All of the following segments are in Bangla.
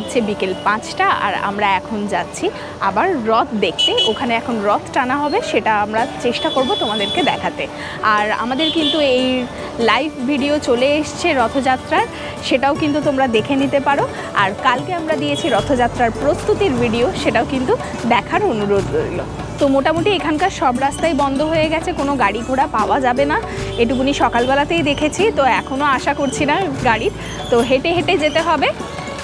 বাজছে বিকেল 5টা আর আমরা এখন যাচ্ছি আবার রথ দেখতে। ওখানে এখন রথ টানা হবে, সেটা আমরা চেষ্টা করব তোমাদেরকে দেখাতে। আর আমাদের কিন্তু এই লাইভ ভিডিও চলে এসছে রথযাত্রার, সেটাও কিন্তু তোমরা দেখে নিতে পারো। আর কালকে আমরা দিয়েছি রথযাত্রার প্রস্তুতির ভিডিও, সেটাও কিন্তু দেখার অনুরোধ রইল। তো মোটামুটি এখানকার সব রাস্তাই বন্ধ হয়ে গেছে, কোনো গাড়ি ঘোড়া পাওয়া যাবে না, এটুকুনি সকালবেলাতেই দেখেছি। তো এখনও আশা করছি না গাড়ির, তো হেঁটে হেঁটে যেতে হবে।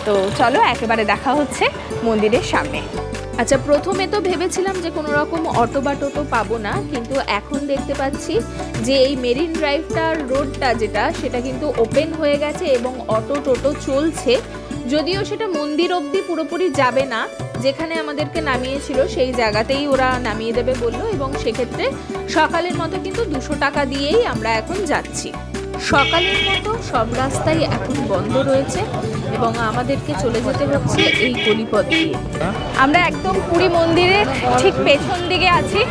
তো চলো একেবারে দেখা হচ্ছে মন্দিরের সামনে। আচ্ছা, প্রথমে তো ভেবেছিলাম যে কোনো রকম অটো বা টোটো পাবো না, কিন্তু এখন দেখতে পাচ্ছি যে এই মেরিন ড্রাইভটার রোডটা সেটা কিন্তু ওপেন হয়ে গেছে এবং অটো টোটো চলছে। যদিও সেটা মন্দির অবধি পুরোপুরি যাবে না, যেখানে আমাদেরকে নামিয়েছিল সেই জায়গাতেই ওরা নামিয়ে দেবে বললো, এবং সেক্ষেত্রে সকালের মতো কিন্তু 200 টাকা দিয়েই আমরা এখন যাচ্ছি। সকালের মতো সব রাস্তাই এখন বন্ধ রয়েছে এবং আমাদেরকে চলে যেতে হচ্ছে এই গলিপথ দিয়ে। আমরা একদম পুরী মন্দিরের ঠিক পেছন দিকে আছি,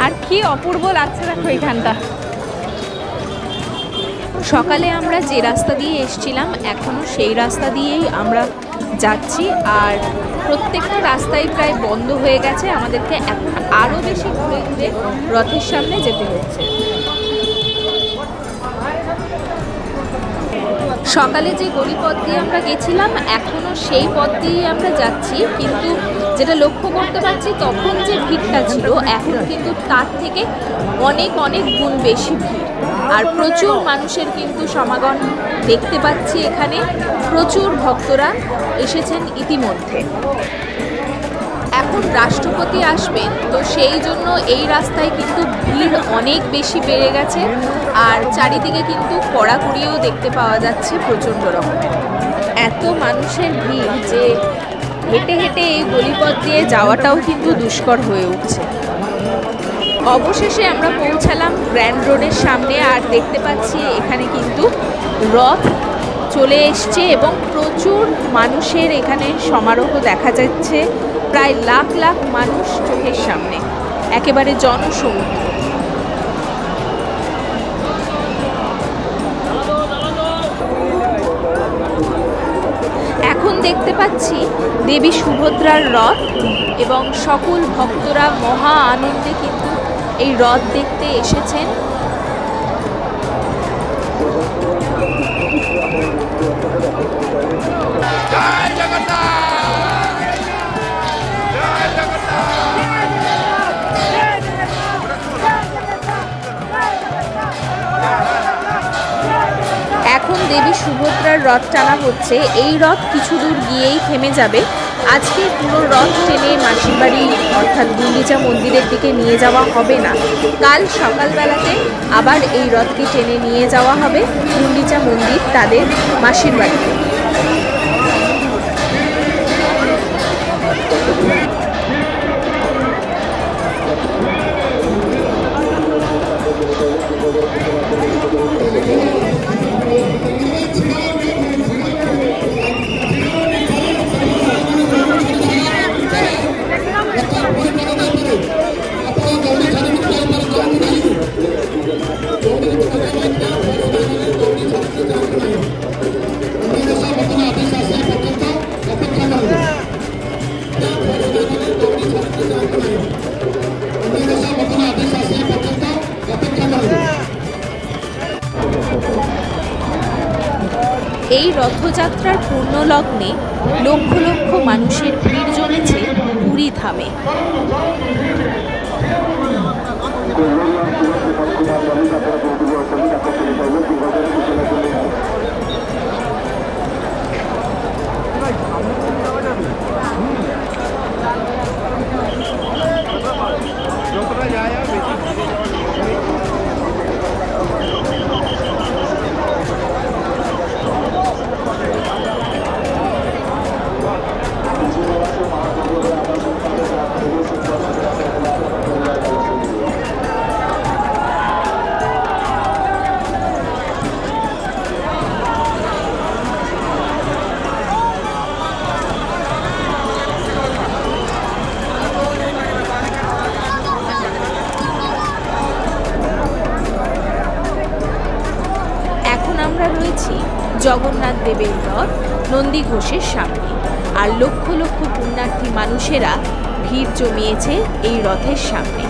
আর কি অপূর্ব লাগছে দেখো এখানটা। সকালে আমরা যে রাস্তা দিয়ে এসেছিলাম এখনও সেই রাস্তা দিয়েই আমরা যাচ্ছি, আর প্রত্যেকটা রাস্তাই প্রায় বন্ধ হয়ে গেছে। আমাদেরকে এখন আরও বেশি ঘুরে ঘুরে রথের সামনে যেতে হচ্ছে। সকালে যে গলিপথ দিয়ে আমরা গেছিলাম এখনও সেই পথ দিয়েই আমরা যাচ্ছি, কিন্তু যেটা লক্ষ্য করতে পারছি তখন যে ভিড়টা ছিল এখন কিন্তু তার থেকে অনেক অনেক গুণ বেশি ভিড়। আর প্রচুর মানুষের কিন্তু সমাগম দেখতে পাচ্ছি, এখানে প্রচুর ভক্তরা এসেছেন ইতিমধ্যে। এখন রাষ্ট্রপতি আসবেন, তো সেই জন্য এই রাস্তায় কিন্তু ভিড় অনেক বেশি বেড়ে গেছে, আর চারিদিকে কিন্তু কড়াকড়িও দেখতে পাওয়া যাচ্ছে প্রচণ্ড রকমের। এত মানুষের ভিড় যে হেঁটে হেঁটে এই গলিপথ দিয়ে যাওয়াটাও কিন্তু দুষ্কর হয়ে উঠছে। অবশেষে আমরা পৌঁছালাম গ্র্যান্ড রোডের সামনে, আর দেখতে পাচ্ছি এখানে কিন্তু রথ চলে এসছে এবং প্রচুর মানুষের এখানে সমারোহ দেখা যাচ্ছে। প্রায় লাখ লাখ মানুষ চোখের সামনে, একেবারে জনসমুদ্র। এখন দেখতে পাচ্ছি দেবী সুভদ্রার রথ এবং সকল ভক্তরা মহা আনন্দে কিন্তু এই রথ দেখতে এসেছেন। এখন দেবী সুভদ্রার রথ টানা হচ্ছে। এই রথ কিছু দূর গিয়েই থেমে যাবে। আজকে পুরো রথ টেনে মাসির বাড়ি অর্থাৎ গুন্ডিচা মন্দিরের দিকে নিয়ে যাওয়া হবে না, কাল সকালবেলাতে আবার এই রথকে টেনে নিয়ে যাওয়া হবে গুন্ডিচা মন্দির তাদের মাসির বাড়িতে। এই রথযাত্রার পূর্ণলগ্নে লক্ষ লক্ষ মানুষের ভিড় জমেছে পুরী ধামে। জগন্নাথ দেবের রথ নন্দী ঘোষের সামনে। আর লক্ষ লক্ষ পুণ্যার্থী মানুষেরা ভিড় জমিয়েছে এই রথের সামনে।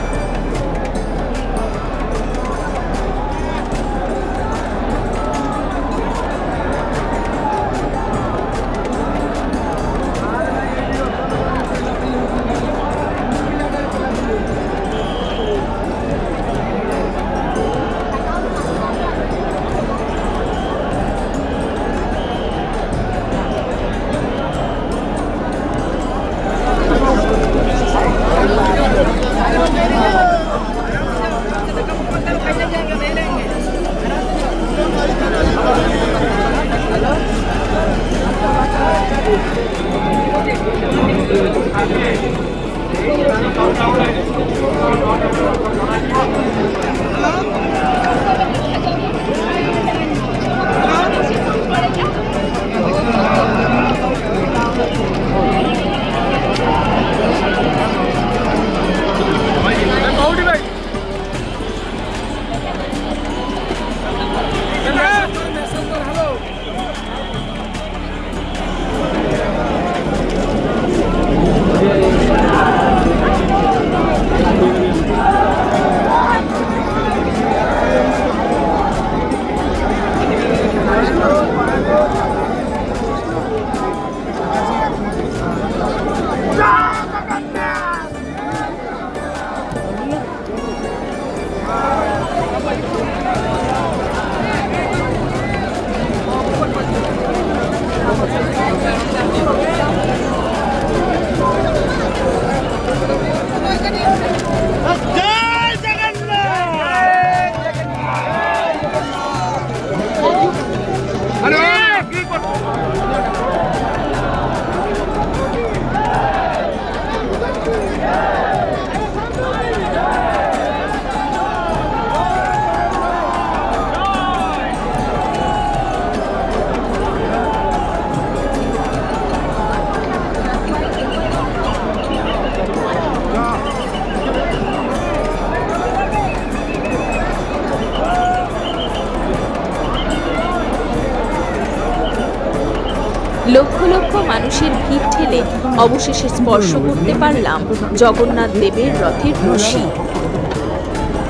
লক্ষ লক্ষ মানুষের ভিড় ঠেলে অবশেষে স্পর্শ করতে পারলাম জগন্নাথ দেবের রথের রশি।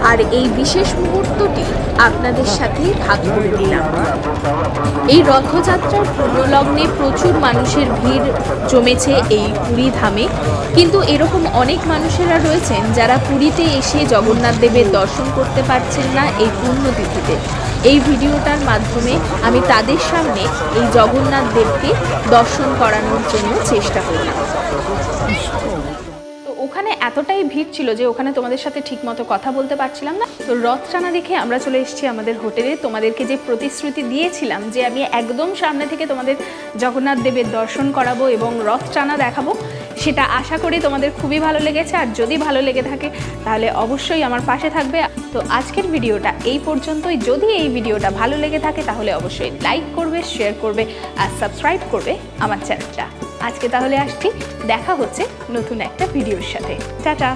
আর এই বিশেষ মুহূর্তটি আপনাদের সাথে ভাগ করে নিলাম। এই রথযাত্রার পূর্ণলগ্নে প্রচুর মানুষের ভিড় জমেছে এই পুরী ধামে, কিন্তু এরকম অনেক মানুষেরা রয়েছেন যারা পুরীতে এসে জগন্নাথ দেবের দর্শন করতে পারছেন না এই পুণ্যতিথিতে। এই ভিডিওটার মাধ্যমে আমি তাদের সামনে এই জগন্নাথ দেবকে দর্শন করানোর জন্য চেষ্টা করলাম। ওখানে এতটাই ভিড় ছিল যে ওখানে তোমাদের সাথে ঠিকমতো কথা বলতে পারছিলাম না। তো রথ টানা দেখে আমরা চলে এসেছি আমাদের হোটেলে। তোমাদেরকে যে প্রতিশ্রুতি দিয়েছিলাম যে আমি একদম সামনে থেকে তোমাদের জগন্নাথ দেবের দর্শন করাবো এবং রথ টানা দেখাবো, সেটা আশা করি তোমাদের খুবই ভালো লেগেছে। আর যদি ভালো লেগে থাকে তাহলে অবশ্যই আমার পাশে থাকবে। তো আজকের ভিডিওটা এই পর্যন্তই। যদি এই ভিডিওটা ভালো লেগে থাকে তাহলে অবশ্যই লাইক করবে, শেয়ার করবে আর সাবস্ক্রাইব করবে আমার চ্যানেলটা। আজকে তাহলে আসছি, দেখা হচ্ছে নতুন একটা ভিডিওর সাথে। টাটা।